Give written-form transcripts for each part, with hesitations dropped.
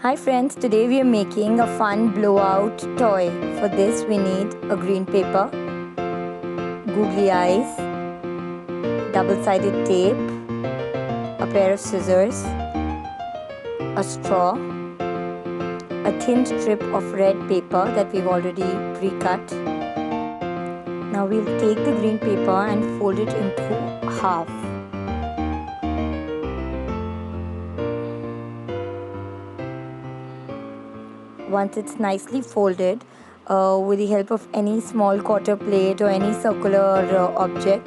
Hi friends, today we are making a fun blowout toy. For this we need a green paper, googly eyes, double-sided tape, a pair of scissors, a straw, a thin strip of red paper that we've already pre-cut. Now we'll take the green paper and fold it into half. Once it's nicely folded, with the help of any small quarter plate or any circular object,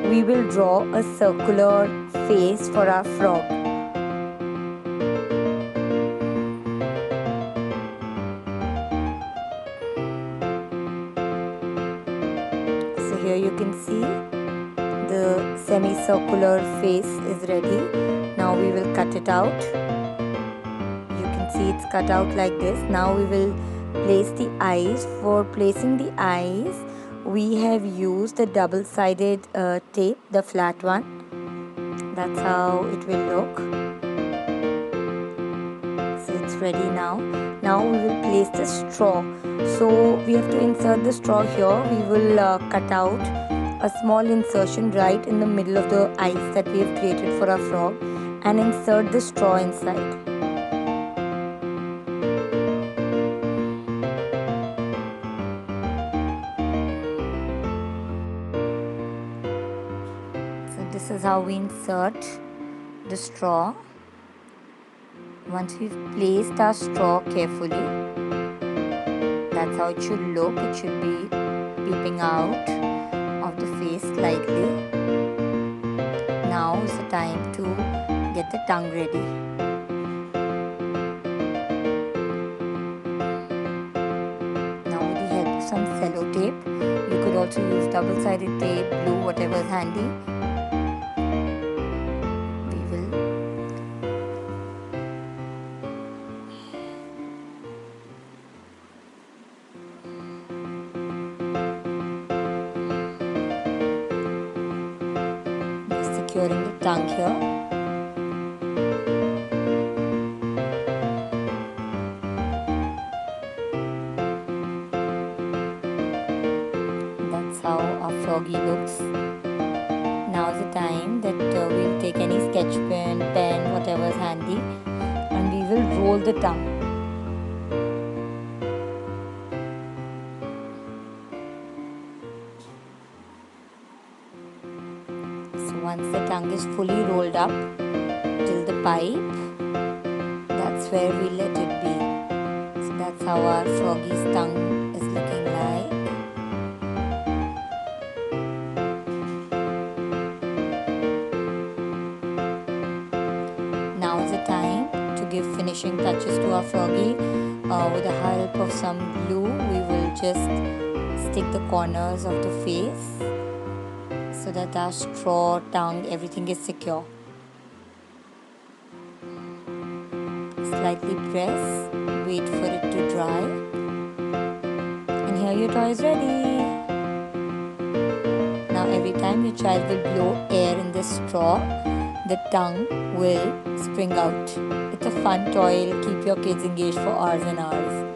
we will draw a circular face for our frog. So here you can see the semicircular face is ready. Now we will cut it out. You can see it's cut out like this. Now we will place the eyes. For placing the eyes, we have used the double-sided tape, the flat one. That's how it will look. So it's ready now. Now we will place the straw. So we have to insert the straw here. We will cut out a small insertion right in the middle of the eyes that we have created for our frog and insert the straw inside. So this is how we insert the straw. Once we've placed our straw carefully, that's how it should look. It should be peeping out of the face slightly. Now is the time to get the tongue ready. Now with the help of some cello tape, you could also use double-sided tape, glue, whatever is handy. Securing the tongue here. That's how our froggy looks. Now is the time that we'll take any sketch pen, whatever is handy, and we will roll the tongue. Once the tongue is fully rolled up till the pipe, that's where we let it be. So that's how our froggy's tongue is looking like. Now is the time to give finishing touches to our froggy. With the help of some glue, we will just stick the corners of the face so that our straw, tongue, everything is secure. Slightly press, wait for it to dry, and here your toy is ready. Now every time your child will blow air in the straw, the tongue will spring out. It's a fun toy, it'll keep your kids engaged for hours and hours.